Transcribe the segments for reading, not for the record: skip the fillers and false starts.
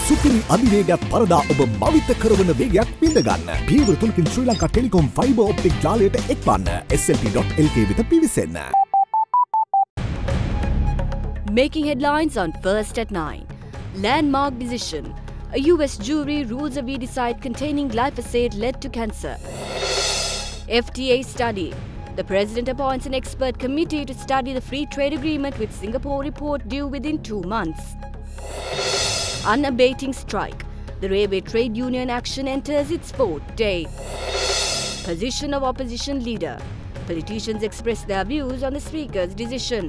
සුපිරි අධිවේගයක් පරදා ඔබ මවිත කරවන වේගයක් විඳ ගන්න. පියවර තුනකින් Sri Lanka telecom fibre optic ජාලයට එක්වන්න. slp.lk වෙත පිවිසෙන්න. Making headlines on First at 9. Landmark decision. A US jury rules a weedicide containing glyphosate led to cancer. FTA study. The President appoints an expert committee to study the free trade agreement with Singapore report due within 2 months. Unabating strike. The railway trade union action enters its 4th day. Position of opposition leader. Politicians express their views on the Speaker's decision.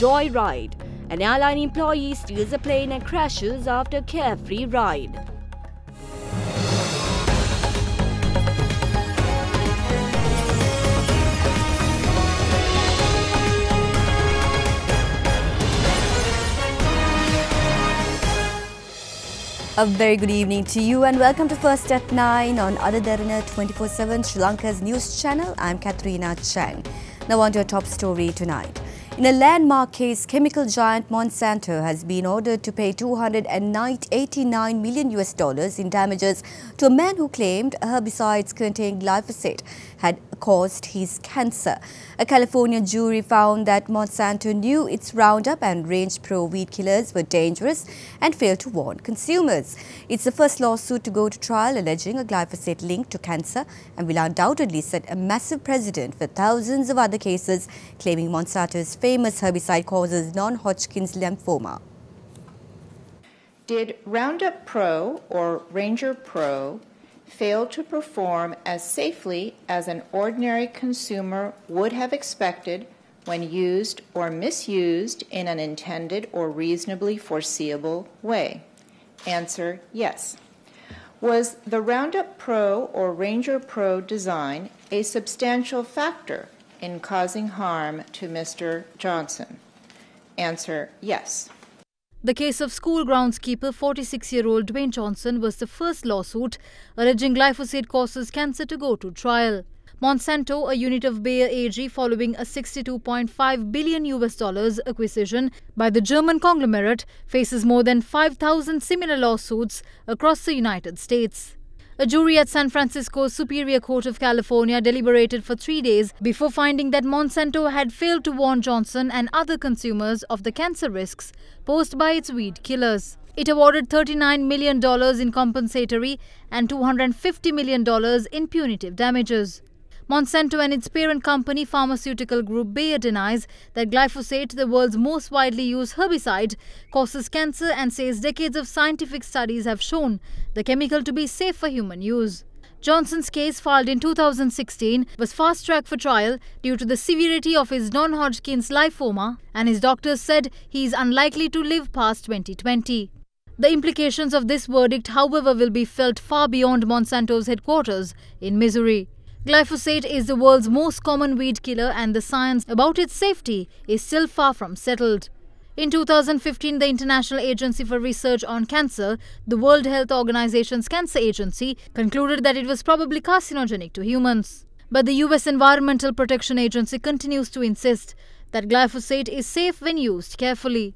Joyride. An airline employee steals a plane and crashes after a carefree ride. A very good evening to you and welcome to First at 9 on Derana 24/7 Sri Lanka's news channel. I'm Katrina Chang. Now on to our top story tonight. In a landmark case, chemical giant Monsanto has been ordered to pay $289 million in damages to a man who claimed herbicides containing glyphosate had caused his cancer. A California jury found that Monsanto knew its Roundup and Range Pro weed killers were dangerous and failed to warn consumers. It's the first lawsuit to go to trial alleging a glyphosate link to cancer and will undoubtedly set a massive precedent for thousands of other cases claiming Monsanto's famous herbicide causes non-Hodgkin's lymphoma. Did Roundup Pro or Ranger Pro fail to perform as safely as an ordinary consumer would have expected when used or misused in an intended or reasonably foreseeable way? Answer, yes. Was the Roundup Pro or Ranger Pro design a substantial factor in causing harm to Mr. Johnson? Answer, yes. The case of school groundskeeper 46-year-old Dwayne Johnson was the first lawsuit alleging glyphosate causes cancer to go to trial. Monsanto, a unit of Bayer AG following a $62.5 billion acquisition by the German conglomerate, faces more than 5,000 similar lawsuits across the United States. A jury at San Francisco's Superior Court of California deliberated for 3 days before finding that Monsanto had failed to warn Johnson and other consumers of the cancer risks posed by its weed killers. It awarded $39 million in compensatory and $250 million in punitive damages. Monsanto and its parent company pharmaceutical group Bayer denies that glyphosate, the world's most widely used herbicide, causes cancer and says decades of scientific studies have shown the chemical to be safe for human use. Johnson's case, filed in 2016, was fast-tracked for trial due to the severity of his non-Hodgkin's lymphoma, and his doctors said he is unlikely to live past 2020. The implications of this verdict, however, will be felt far beyond Monsanto's headquarters in Missouri. Glyphosate is the world's most common weed killer and the science about its safety is still far from settled. In 2015, the International Agency for Research on Cancer, the World Health Organization's cancer agency, concluded that it was probably carcinogenic to humans. But the US Environmental Protection Agency continues to insist that glyphosate is safe when used carefully.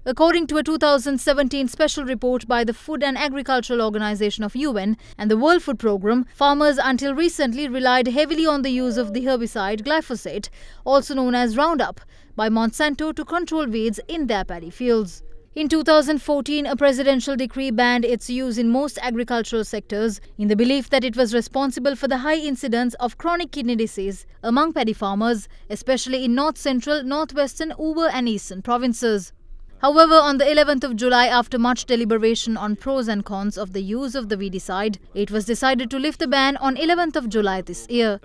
According to a 2017 special report by the Food and Agricultural Organization of UN and the World Food Programme, farmers until recently relied heavily on the use of the herbicide glyphosate, also known as Roundup, by Monsanto to control weeds in their paddy fields. In 2014, a presidential decree banned its use in most agricultural sectors in the belief that it was responsible for the high incidence of chronic kidney disease among paddy farmers, especially in north-central, northwestern, Uber and eastern provinces. However, on the 11th of July, after much deliberation on pros and cons of the use of the weedicide, it was decided to lift the ban on 11th of July this year.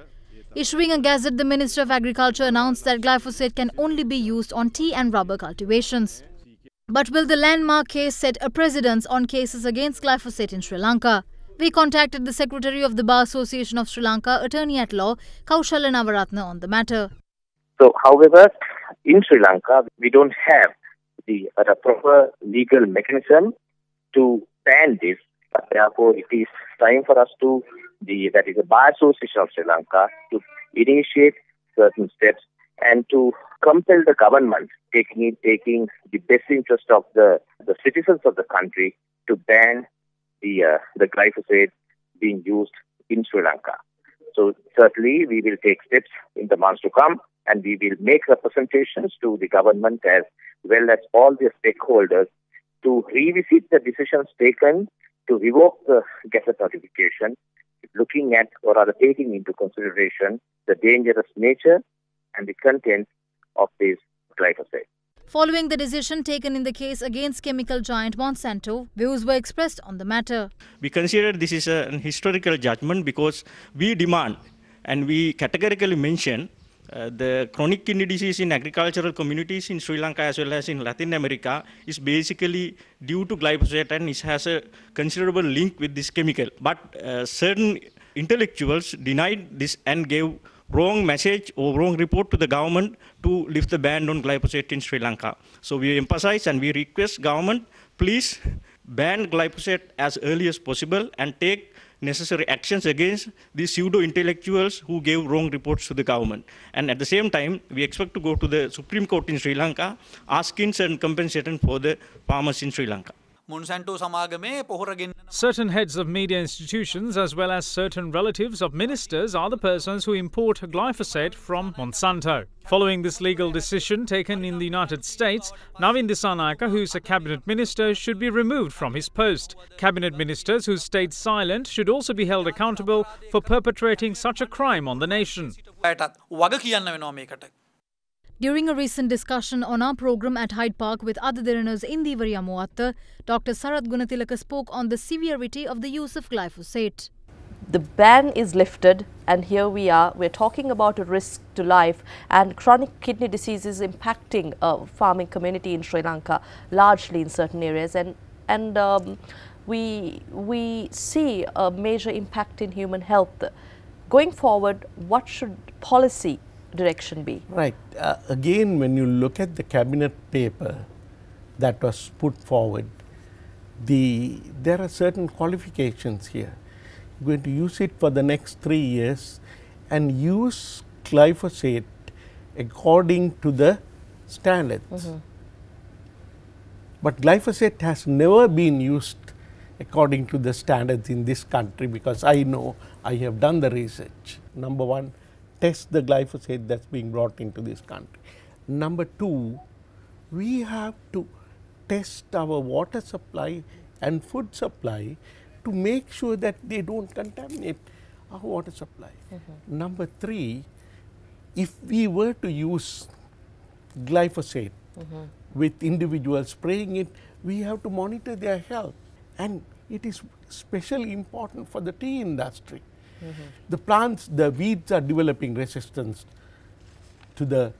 Issuing a gazette, the Minister of Agriculture announced that glyphosate can only be used on tea and rubber cultivations. But will the landmark case set a precedent on cases against glyphosate in Sri Lanka? We contacted the Secretary of the Bar Association of Sri Lanka, Attorney at Law, Kaushala Navaratna, on the matter. So, however, in Sri Lanka, we don't have the proper legal mechanism to ban this. Therefore, it is time for us that is the Bar Association of Sri Lanka, to initiate certain steps and to compel the government taking the best interest of the citizens of the country to ban the glyphosate being used in Sri Lanka. So certainly we will take steps in the months to come, and we will make representations to the government as well as all the stakeholders to revisit the decisions taken to revoke the gazette notification, looking at or rather taking into consideration the dangerous nature and the content of this glyphosate. Following the decision taken in the case against chemical giant Monsanto, views were expressed on the matter. We consider this is an historical judgment because we demand and we categorically mention the chronic kidney disease in agricultural communities in Sri Lanka as well as in Latin America is basically due to glyphosate, and it has a considerable link with this chemical. But certain intellectuals denied this and gave wrong message or wrong report to the government to lift the ban on glyphosate in Sri Lanka. So we emphasize and we request government, please ban glyphosate as early as possible and take necessary actions against these pseudo-intellectuals who gave wrong reports to the government. And at the same time, we expect to go to the Supreme Court in Sri Lanka asking certain compensation for the farmers in Sri Lanka. Certain heads of media institutions as well as certain relatives of ministers are the persons who import glyphosate from Monsanto. Following this legal decision taken in the United States, Navin Dissanayake, who is a cabinet minister, should be removed from his post. Cabinet ministers who stayed silent should also be held accountable for perpetrating such a crime on the nation. During a recent discussion on our program at Hyde Park with other Deranas in Divariya Muatta, Dr. Sarath Gunatilaka spoke on the severity of the use of glyphosate. The ban is lifted, and here we're talking about a risk to life, and chronic kidney disease is impacting farming community in Sri Lanka largely in certain areas, and we see a major impact in human health. Going forward, what should policy direction be? Right. Again, when you look at the cabinet paper that was put forward, there are certain qualifications here. You're going to use it for the next 3 years and use glyphosate according to the standards. But glyphosate has never been used according to the standards in this country, because I know, I have done the research. Number one, test the glyphosate that's being brought into this country. Number two, we have to test our water supply and food supply to make sure that they don't contaminate our water supply. Number three, if we were to use glyphosate with individuals spraying it, we have to monitor their health. And it is especially important for the tea industry. The plants, the weeds are developing resistance to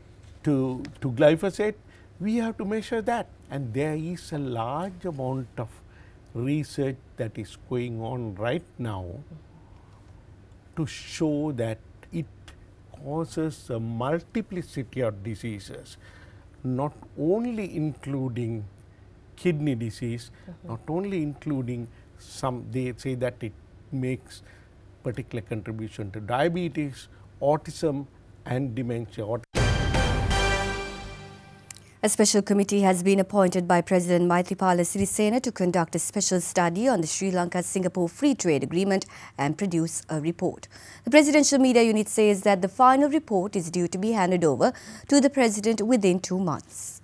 glyphosate. We have to measure that, and there is a large amount of research that is going on right now to show that it causes a multiplicity of diseases, not only including kidney disease, not only including some, they say that it makes particular contribution to diabetes, autism and dementia. A special committee has been appointed by President Maithripala Sirisena to conduct a special study on the Sri Lanka-Singapore Free Trade Agreement and produce a report. The Presidential Media Unit says that the final report is due to be handed over to the President within 2 months.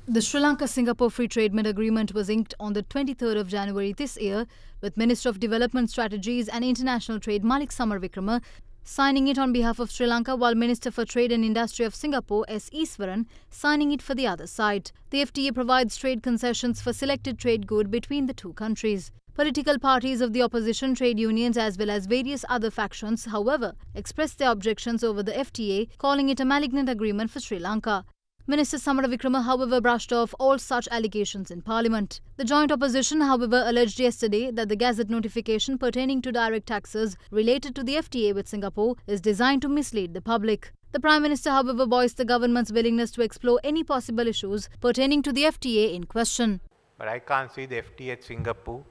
The Sri Lanka-Singapore Free Trade Agreement was inked on the 23rd of January this year, with Minister of Development Strategies and International Trade Malik Samaravikrama signing it on behalf of Sri Lanka, while Minister for Trade and Industry of Singapore S. Iswaran signing it for the other side. The FTA provides trade concessions for selected trade good between the two countries. Political parties of the opposition, trade unions as well as various other factions, however, expressed their objections over the FTA, calling it a malignant agreement for Sri Lanka. Minister Samaravikrama, however, brushed off all such allegations in Parliament. The joint opposition, however, alleged yesterday that the Gazette notification pertaining to direct taxes related to the FTA with Singapore is designed to mislead the public. The Prime Minister, however, voiced the government's willingness to explore any possible issues pertaining to the FTA in question. But I can't see the FTA at Singapore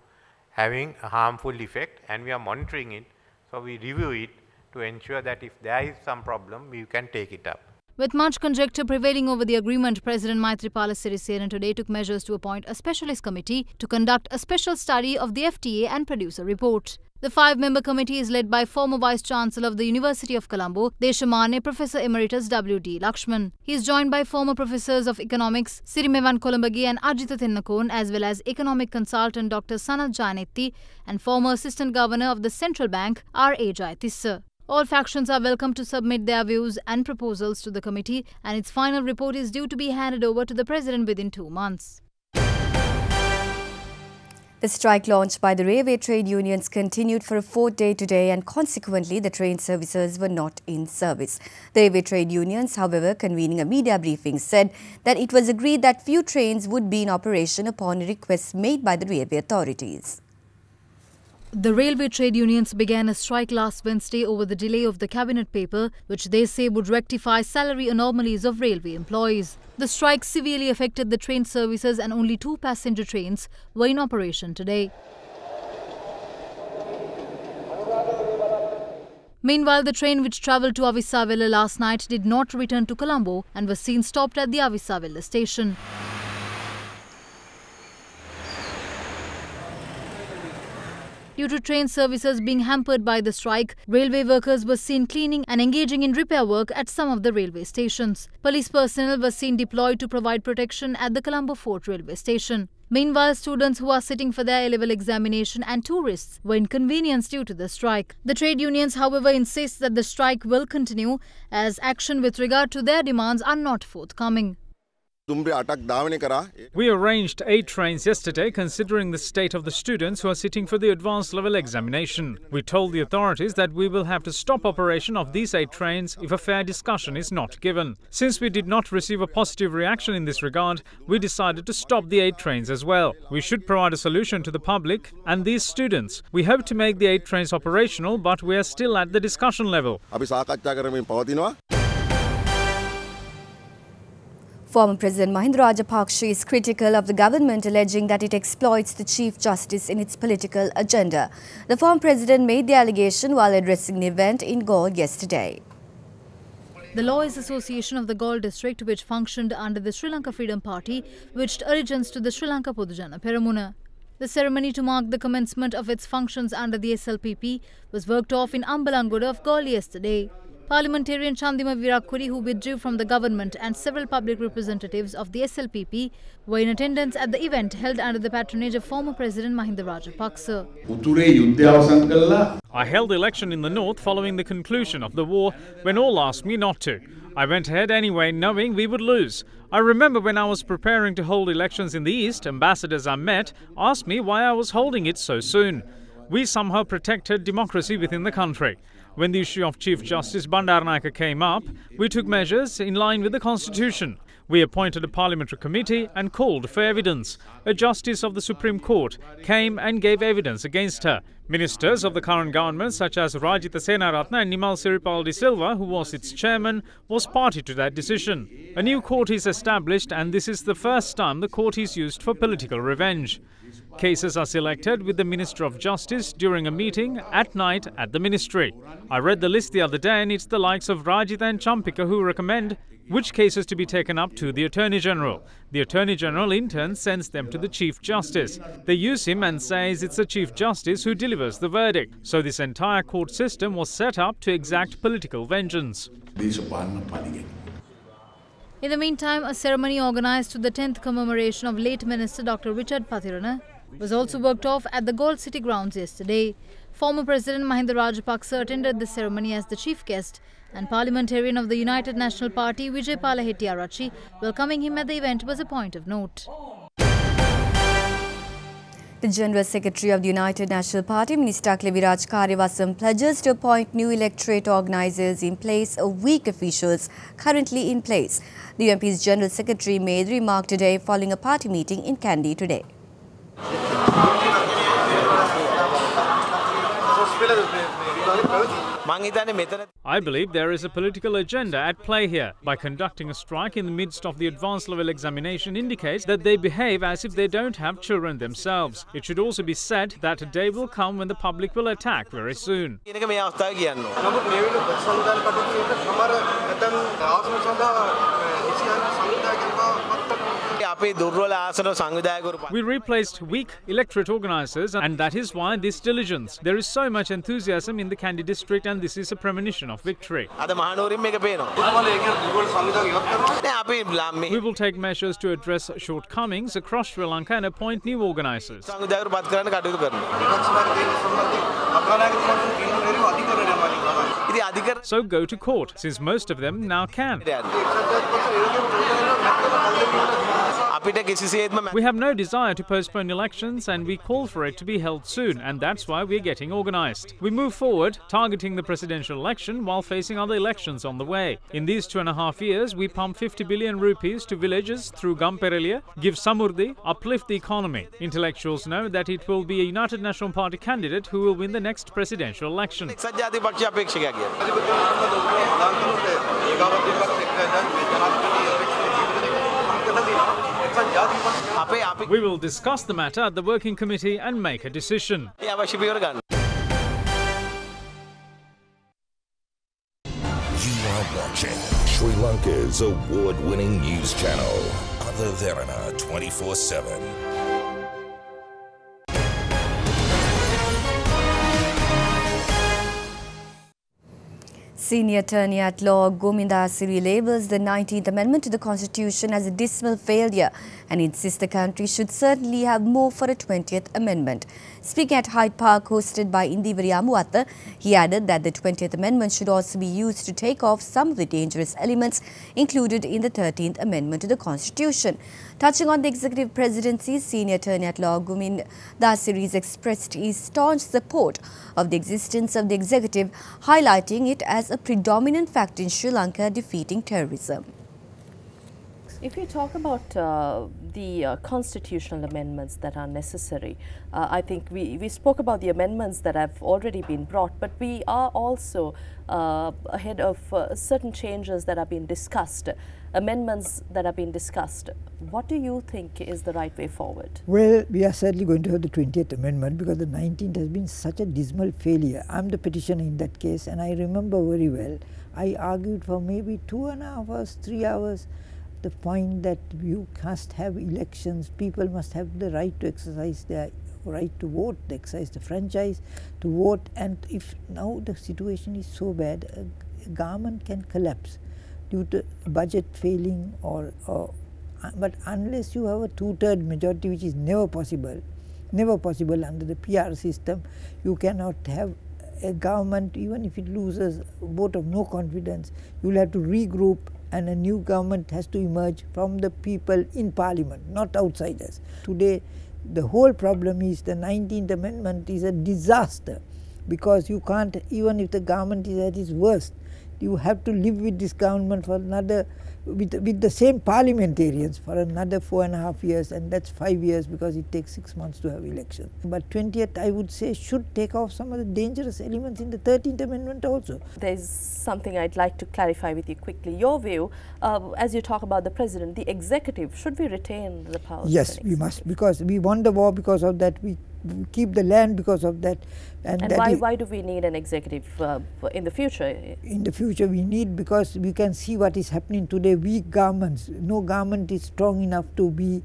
having a harmful effect, and we are monitoring it. So we review it to ensure that if there is some problem, we can take it up. With much conjecture prevailing over the agreement, President Maithripala Sirisena today took measures to appoint a specialist committee to conduct a special study of the FTA and produce a report. The 5-member committee is led by former Vice-Chancellor of the University of Colombo, Deshamane Professor Emeritus W.D. Lakshman. He is joined by former professors of economics, Sirimevan Kolumbagi and Ajitha Thinnakon, as well as economic consultant Dr. Sanat Janetti and former Assistant Governor of the Central Bank, R.A. Jayatissa. All factions are welcome to submit their views and proposals to the committee, and its final report is due to be handed over to the President within 2 months. The strike launched by the railway trade unions continued for a 4th day today, and consequently the train services were not in service. The railway trade unions, however, convening a media briefing, said that it was agreed that few trains would be in operation upon a request made by the railway authorities. The railway trade unions began a strike last Wednesday over the delay of the cabinet paper, which they say would rectify salary anomalies of railway employees. The strike severely affected the train services and only 2 passenger trains were in operation today. Meanwhile, the train which travelled to Avisavilla last night did not return to Colombo and was seen stopped at the Avisavilla station. Due to train services being hampered by the strike, railway workers were seen cleaning and engaging in repair work at some of the railway stations. Police personnel were seen deployed to provide protection at the Colombo Fort railway station. Meanwhile, students who are sitting for their A-level examination and tourists were inconvenienced due to the strike. The trade unions, however, insist that the strike will continue as action with regard to their demands are not forthcoming. We arranged 8 trains yesterday considering the state of the students who are sitting for the advanced level examination. We told the authorities that we will have to stop operation of these 8 trains if a fair discussion is not given. Since we did not receive a positive reaction in this regard, we decided to stop the 8 trains as well. We should provide a solution to the public and these students. We hope to make the 8 trains operational, but we are still at the discussion level. Former President Mahinda Rajapaksa is critical of the government, alleging that it exploits the Chief Justice in its political agenda. The former president made the allegation while addressing the event in Galle yesterday. The Lawyers Association of the Galle district, which functioned under the Sri Lanka Freedom Party, wished allegiance to the Sri Lanka Podujana Peramuna. The ceremony to mark the commencement of its functions under the SLPP was worked off in Ambalangoda of Galle yesterday. Parliamentarian Chandima Virakuri, who withdrew from the government, and several public representatives of the SLPP were in attendance at the event held under the patronage of former President Mahinda Rajapaksa. I held the election in the north following the conclusion of the war when all asked me not to. I went ahead anyway, knowing we would lose. I remember when I was preparing to hold elections in the east, ambassadors I met asked me why I was holding it so soon. We somehow protected democracy within the country. When the issue of Chief Justice Bandaranayake came up, we took measures in line with the Constitution. We appointed a parliamentary committee and called for evidence. A justice of the Supreme Court came and gave evidence against her. Ministers of the current government such as Rajitha Senaratne and Nimal Siripal de Silva, who was its chairman, was party to that decision. A new court is established and this is the first time the court is used for political revenge. Cases are selected with the Minister of Justice during a meeting at night at the ministry. I read the list the other day and it's the likes of Rajitha and Champika who recommend which cases to be taken up to the Attorney General. The Attorney General in turn sends them to the Chief Justice. They use him and says it's the Chief Justice who delivers the verdict. So this entire court system was set up to exact political vengeance. In the meantime, a ceremony organised to the 10th commemoration of late Minister Dr. Richard Pathirana was also worked off at the Galle City grounds yesterday. Former President Mahinda Rajapaksa attended the ceremony as the chief guest, and parliamentarian of the United National Party Vijaypala Hettiarachchi welcoming him at the event was a point of note. The General Secretary of the United National Party, Minister Kleviraj Karyavasam, pledges to appoint new electorate organisers in place of weak officials currently in place. The UNP's General Secretary made the remark today following a party meeting in Kandy today. I believe there is a political agenda at play here. By conducting a strike in the midst of the advanced level examination indicates that they behave as if they don't have children themselves. It should also be said that a day will come when the public will attack very soon. We replaced weak electorate organisers, and that is why this diligence. There is so much enthusiasm in the Kandy district, and this is a premonition of victory. We will take measures to address shortcomings across Sri Lanka and appoint new organisers. So go to court, since most of them now can. We have no desire to postpone elections, and we call for it to be held soon, and that's why we're getting organised. We move forward, targeting the presidential election while facing other elections on the way. In these 2.5 years, we pump 50 billion rupees to villages through Gampereliya, give samurdhi, uplift the economy. Intellectuals know that it will be a United National Party candidate who will win the next presidential election. We will discuss the matter at the working committee and make a decision. You are watching Sri Lanka's award-winning news channel, Derana 24/7. Senior Attorney at Law Gominda Asiri labels the 19th Amendment to the Constitution as a dismal failure and insists the country should certainly have more for a 20th Amendment. Speaking at Hyde Park, hosted by Indivari Amuwatha, he added that the 20th Amendment should also be used to take off some of the dangerous elements included in the 13th Amendment to the Constitution. Touching on the executive presidency, Senior Attorney at Law Gominda Asiri expressed his staunch support of the existence of the executive, highlighting it as a predominant factor in Sri Lanka defeating terrorism. If you talk about the constitutional amendments that are necessary, I think we spoke about the amendments that have already been brought, but we are also ahead of certain changes that are being discussed, amendments that are being discussed. What do you think is the right way forward? Well, we are certainly going to have the 20th Amendment because the 19th has been such a dismal failure. I'm the petitioner in that case, and I remember very well, I argued for maybe 2.5 hours, 3 hours, the point that you must have elections, people must have the right to exercise their right to vote, to exercise the franchise, to vote, and if now the situation is so bad, a government can collapse due to budget failing but unless you have a 2/3 majority, which is never possible under the PR system, you cannot have a government. Even if it loses vote of no confidence, you will have to regroup, and a new government has to emerge from the people in parliament, not outsiders. Today, the whole problem is the 19th Amendment is a disaster because you can't, even if the government is at its worst, you have to live with this government for another, with the same parliamentarians for another 4.5 years, and that's 5 years because it takes 6 months to have elections. But 20th, I would say, should take off some of the dangerous elements in the 13th Amendment also. There's something I'd like to clarify with you quickly. Your view, as you talk about the President, the executive, should we retain the powers? Yes, we must, because we won the war because of that, we keep the land because of that. And why do we need an executive in the future? In the future we need, because we can see what is happening today, weak governments. No government is strong enough to be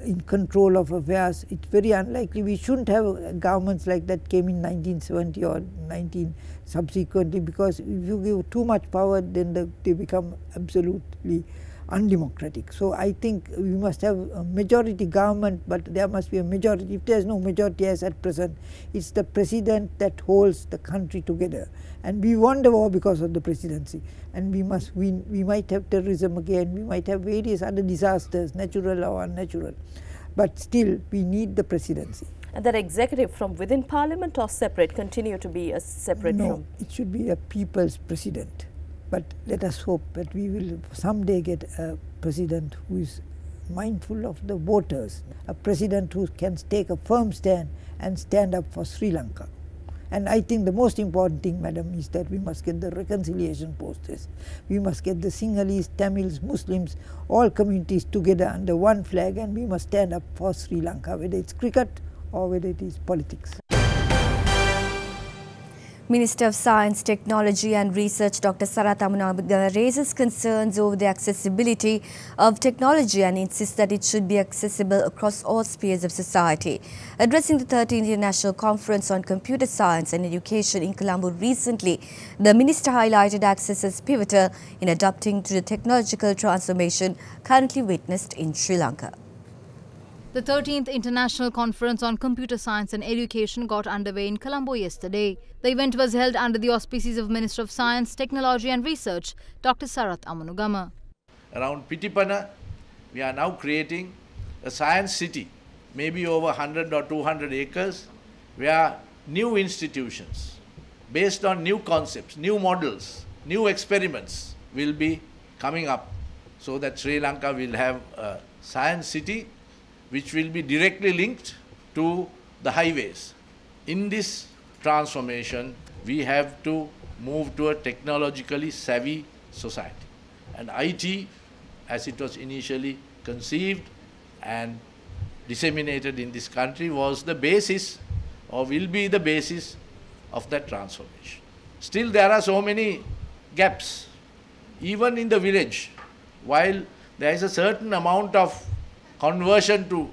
in control of affairs. It's very unlikely. We shouldn't have governments like that came in 1970 or 19 subsequently, because if you give too much power, then they become absolutely undemocratic. So I think we must have a majority government, but there must be a majority. If there is no majority as at present, it's the president that holds the country together. And we won the war because of the presidency, and we must win. We might have terrorism again, we might have various other disasters, natural or unnatural, but still we need the presidency. And that executive from within parliament or separate, continue to be a separate? No, it should be a people's president. But let us hope that we will someday get a president who is mindful of the voters, a president who can take a firm stand and stand up for Sri Lanka And I think the most important thing, madam, is that we must get the reconciliation process. We must get the Sinhalese, Tamils, Muslims, all communities together under one flag, and we must stand up for Sri Lanka, whether it's cricket or whether it is politics. Minister of Science, Technology and Research Dr. Sarath Amunagama raises concerns over the accessibility of technology and insists that it should be accessible across all spheres of society. Addressing the 13th International Conference on Computer Science and Education in Colombo recently, the minister highlighted access as pivotal in adapting to the technological transformation currently witnessed in Sri Lanka. The 13th International Conference on Computer Science and Education got underway in Colombo yesterday. The event was held under the auspices of Minister of Science, Technology and Research, Dr. Sarath Amunagama. Around Pitipana, we are now creating a science city, maybe over 100 or 200 acres, where new institutions, based on new concepts, new models, new experiments will be coming up, so that Sri Lanka will have a science city which will be directly linked to the highways. In this transformation, we have to move to a technologically savvy society. And IT, as it was initially conceived and disseminated in this country, was the basis or will be the basis of that transformation. Still, there are so many gaps. Even in the village, while there is a certain amount of conversion to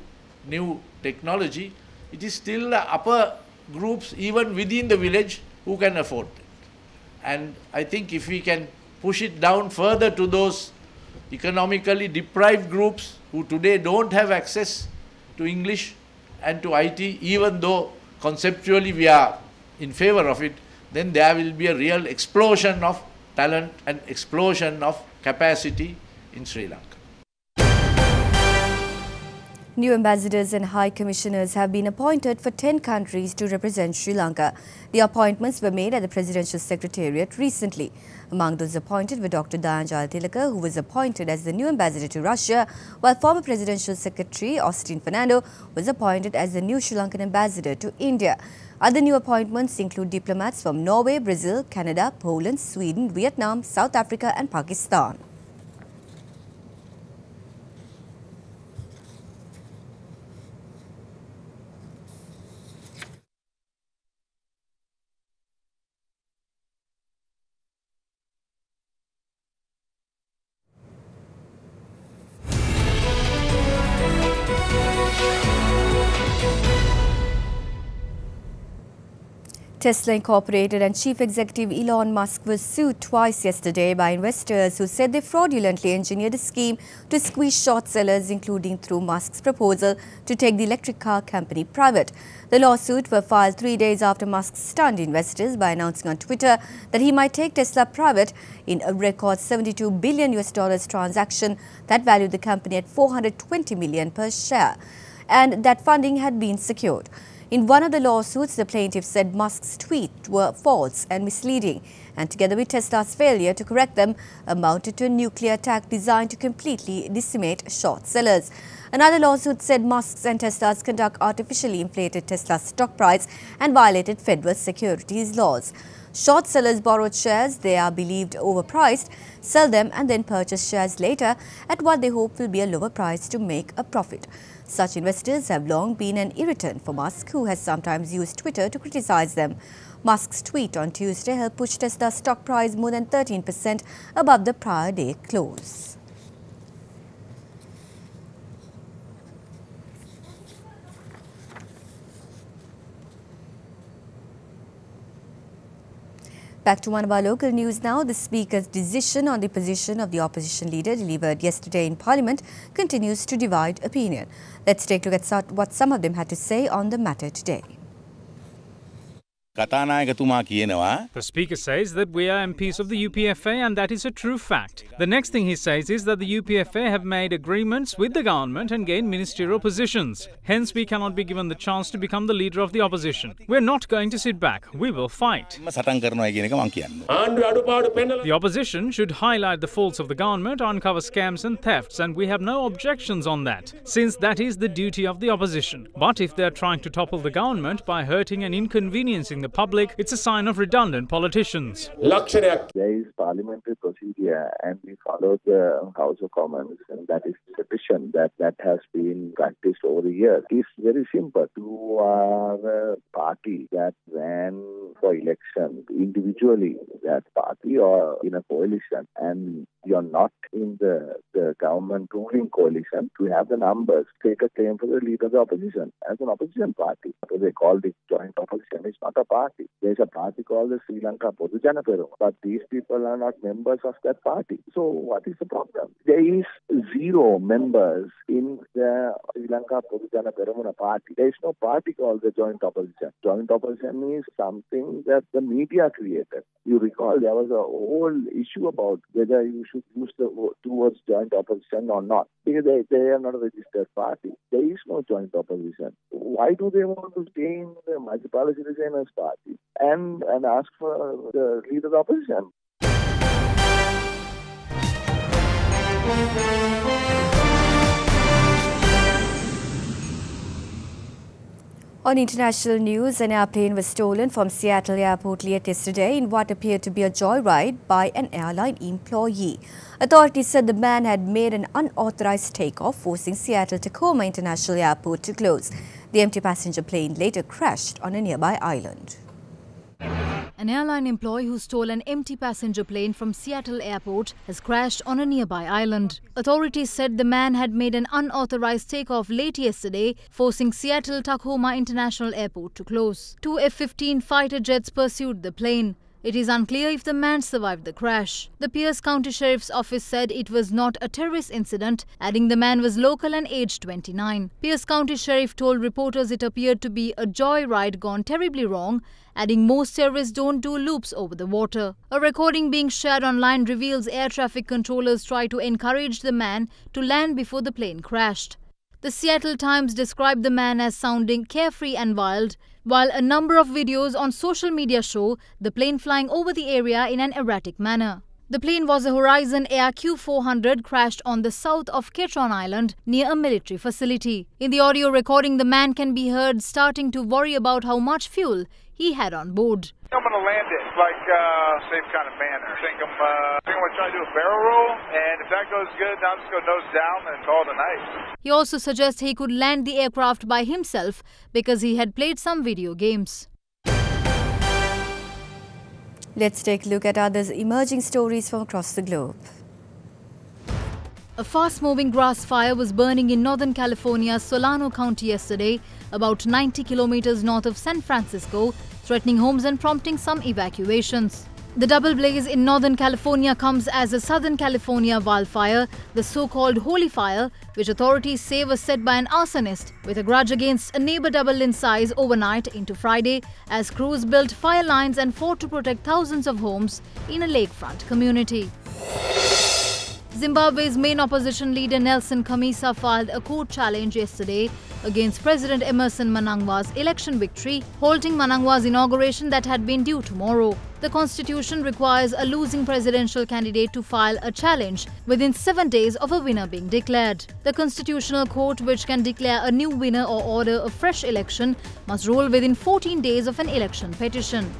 new technology, it is still the upper groups, even within the village, who can afford it. And I think if we can push it down further to those economically deprived groups who today don't have access to English and to IT, even though conceptually we are in favor of it, then there will be a real explosion of talent and explosion of capacity in Sri Lanka. New ambassadors and high commissioners have been appointed for 10 countries to represent Sri Lanka. The appointments were made at the Presidential Secretariat recently. Among those appointed were Dr. Dayanjaya Tilaka, who was appointed as the new ambassador to Russia, while former Presidential Secretary Austin Fernando was appointed as the new Sri Lankan ambassador to India. Other new appointments include diplomats from Norway, Brazil, Canada, Poland, Sweden, Vietnam, South Africa and Pakistan. Tesla Incorporated and Chief Executive Elon Musk was sued twice yesterday by investors who said they fraudulently engineered a scheme to squeeze short sellers, including through Musk's proposal to take the electric car company private. The lawsuit were filed 3 days after Musk stunned investors by announcing on Twitter that he might take Tesla private in a record $72 billion transaction that valued the company at $420 million per share, and that funding had been secured. In one of the lawsuits, the plaintiff said Musk's tweets were false and misleading, and together with Tesla's failure to correct them, amounted to a nuclear attack designed to completely decimate short sellers. Another lawsuit said Musk's and Tesla's conduct artificially inflated Tesla's stock price and violated federal securities laws. Short sellers borrowed shares they are believed overpriced, sell them and then purchase shares later at what they hope will be a lower price to make a profit. Such investors have long been an irritant for Musk, who has sometimes used Twitter to criticize them. Musk's tweet on Tuesday helped push Tesla's stock price more than 13% above the prior day close. Back to one of our local news now. The Speaker's decision on the position of the opposition leader delivered yesterday in Parliament continues to divide opinion. Let's take a look at what some of them had to say on the matter today. The Speaker says that we are MPs of the UPFA and that is a true fact. The next thing he says is that the UPFA have made agreements with the government and gained ministerial positions. Hence, we cannot be given the chance to become the leader of the opposition. We're not going to sit back. We will fight. The opposition should highlight the faults of the government, uncover scams and thefts, and we have no objections on that, since that is the duty of the opposition. But if they are trying to topple the government by hurting and inconveniencing the the public, it's a sign of redundant politicians. There is parliamentary procedure and we follow the House of Commons, and that is petition that has been practiced over the years. It's very simple. You are a party that ran for election individually, that party, or in a coalition, and you're not in the government ruling coalition, to have the numbers, take a claim for the leader of the opposition as an opposition party. So they call it joint opposition. It's not a party. There's a party called the Sri Lanka Podujana Peramuna, but these people are not members of that party. So what is the problem? There is 0 members in the Sri Lanka Podujana Peramuna party. There is no party called the joint opposition. Joint opposition is something that the media created. You recall there was a whole issue about whether you should use the towards joint opposition or not, because they are not a registered party. There is no joint opposition. Why do they want to stay in the Majapala Citizens Party and ask for the leader of the opposition? On international news, an airplane was stolen from Seattle airport late yesterday in what appeared to be a joyride by an airline employee. Authorities said the man had made an unauthorized takeoff, forcing Seattle Tacoma International Airport to close. The empty passenger plane later crashed on a nearby island. An airline employee who stole an empty passenger plane from Seattle airport has crashed on a nearby island. Authorities said the man had made an unauthorized takeoff late yesterday, forcing Seattle Tacoma International Airport to close. 2 F-15 fighter jets pursued the plane. It is unclear if the man survived the crash. The Pierce County Sheriff's Office said it was not a terrorist incident, adding the man was local and aged 29. Pierce County Sheriff told reporters it appeared to be a joyride gone terribly wrong, adding most terrorists don't do loops over the water. A recording being shared online reveals air traffic controllers tried to encourage the man to land before the plane crashed. The Seattle Times described the man as sounding carefree and wild, while a number of videos on social media show the plane flying over the area in an erratic manner. The plane was a Horizon Air Q400 crashed on the south of Ketron Island near a military facility. In the audio recording, the man can be heard starting to worry about how much fuel he had on board. I'm going to land it like safe kind of manner. I think I'm going to try to do a barrel roll, and if that goes good, I'm just going to nose down and call it a night. He also suggests he could land the aircraft by himself because he had played some video games. Let's take a look at others emerging stories from across the globe. A fast-moving grass fire was burning in Northern California's Solano County yesterday, about 90 kilometers north of San Francisco, threatening homes and prompting some evacuations. The double blaze in Northern California comes as a Southern California wildfire, the so-called Holy Fire, which authorities say was set by an arsonist with a grudge against a neighbor, doubled in size overnight into Friday as crews built fire lines and fought to protect thousands of homes in a lakefront community. Zimbabwe's main opposition leader Nelson Chamisa filed a court challenge yesterday against President Emerson Mnangagwa's election victory, halting Mnangagwa's inauguration that had been due tomorrow. The constitution requires a losing presidential candidate to file a challenge within 7 days of a winner being declared. The Constitutional Court, which can declare a new winner or order a fresh election, must rule within 14 days of an election petition.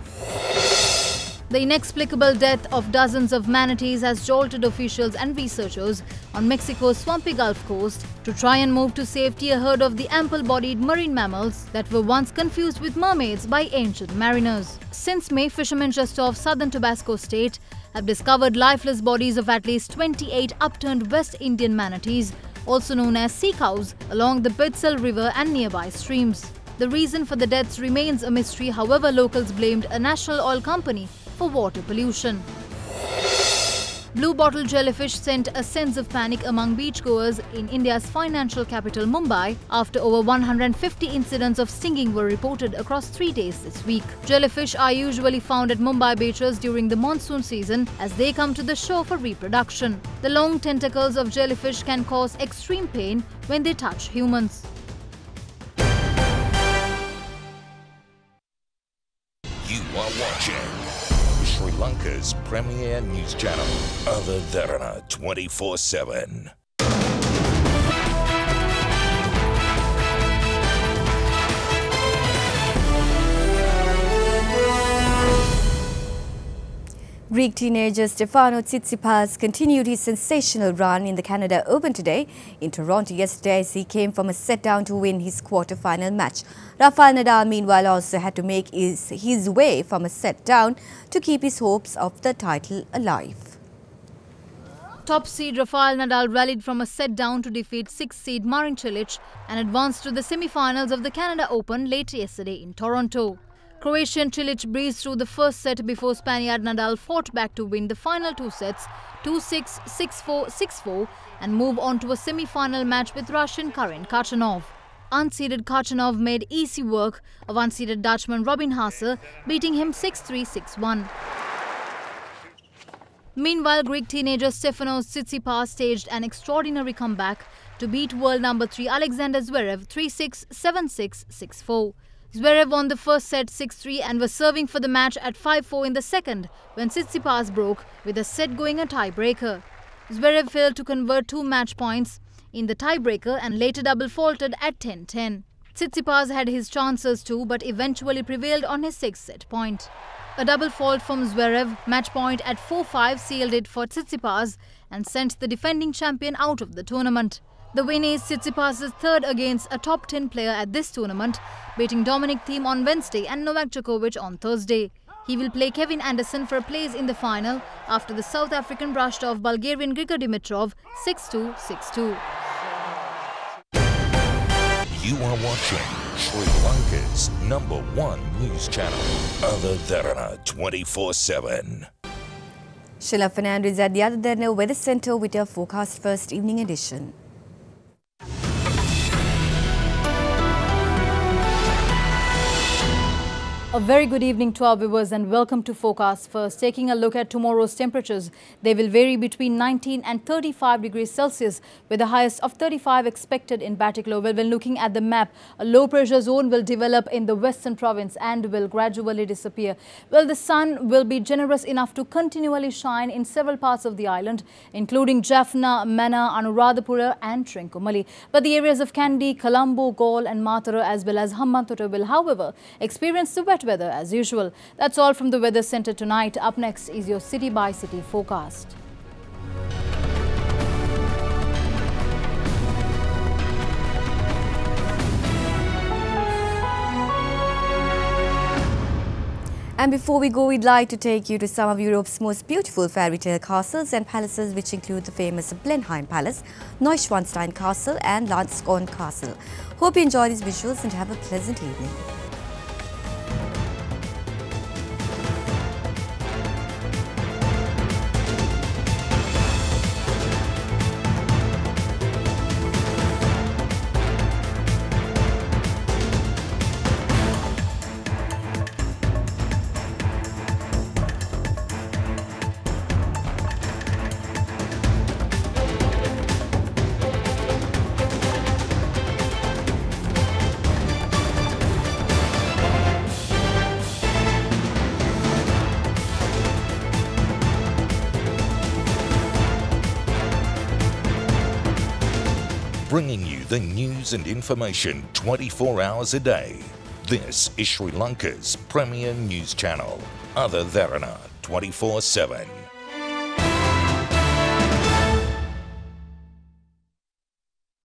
The inexplicable death of dozens of manatees has jolted officials and researchers on Mexico's swampy Gulf Coast to try and move to safety a herd of the ample-bodied marine mammals that were once confused with mermaids by ancient mariners. Since May, fishermen just off southern Tabasco state have discovered lifeless bodies of at least 28 upturned West Indian manatees, also known as sea cows, along the Pitzel River and nearby streams. The reason for the deaths remains a mystery, however locals blamed a national oil company for water pollution. Blue bottle jellyfish sent a sense of panic among beachgoers in India's financial capital Mumbai after over 150 incidents of stinging were reported across 3 days this week. Jellyfish are usually found at Mumbai beaches during the monsoon season as they come to the shore for reproduction. The long tentacles of jellyfish can cause extreme pain when they touch humans. You are watching Sri Lanka's premier news channel, Derana 24/7. Greek teenager Stefanos Tsitsipas continued his sensational run in the Canada Open today in Toronto yesterday as he came from a set down to win his quarter-final match. Rafael Nadal meanwhile also had to make his way from a set down to keep his hopes of the title alive. Top seed Rafael Nadal rallied from a set down to defeat 6th seed Marin Cilic and advanced to the semi-finals of the Canada Open late yesterday in Toronto. Croatian Cilic breezed through the first set before Spaniard Nadal fought back to win the final two sets 2-6, 6-4, 6-4 and move on to a semi-final match with Russian Karen Khachanov. Unseeded Khachanov made easy work of unseeded Dutchman Robin Haase, beating him 6-3, 6-1. Meanwhile, Greek teenager Stefanos Tsitsipas staged an extraordinary comeback to beat world number 3 Alexander Zverev 3-6, 7-6, 6-4. Zverev won the first set 6-3 and was serving for the match at 5-4 in the second when Tsitsipas broke with a set going a tiebreaker. Zverev failed to convert 2 match points in the tiebreaker and later double faulted at 10-10. Tsitsipas had his chances too but eventually prevailed on his 6th set point. A double fault from Zverev, match point at 4-5 sealed it for Tsitsipas and sent the defending champion out of the tournament. The win is Tsitsipas' third against a top 10 player at this tournament, beating Dominic Thiem on Wednesday and Novak Djokovic on Thursday. He will play Kevin Anderson for a place in the final after the South African brushed off Bulgarian Grigor Dimitrov 6-2, 6-2. You are watching Sri Lanka's #1 news channel, Other Derana 24/7. Sheila Fernando is at the Other Derana Weather Centre with your forecast first evening edition. A very good evening to our viewers and welcome to Forecast First. Taking a look at tomorrow's temperatures, they will vary between 19 and 35 degrees Celsius with the highest of 35 expected in Batticaloa. Well, when looking at the map, a low pressure zone will develop in the western province and will gradually disappear. Well, the sun will be generous enough to continually shine in several parts of the island, including Jaffna, Mannar, Anuradhapura and Trincomalee. But the areas of Kandy, Colombo, Galle and Matara as well as Hambantota will, however, experience the wet weather as usual. That's all from the Weather Centre tonight. Up next is your city by city forecast. And before we go, we'd like to take you to some of Europe's most beautiful fairy tale castles and palaces, which include the famous Blenheim Palace, Neuschwanstein Castle and Landskorn Castle. Hope you enjoy these visuals and have a pleasant evening. Bringing you the news and information 24 hours a day. This is Sri Lanka's premier news channel, Other Derana 24/7.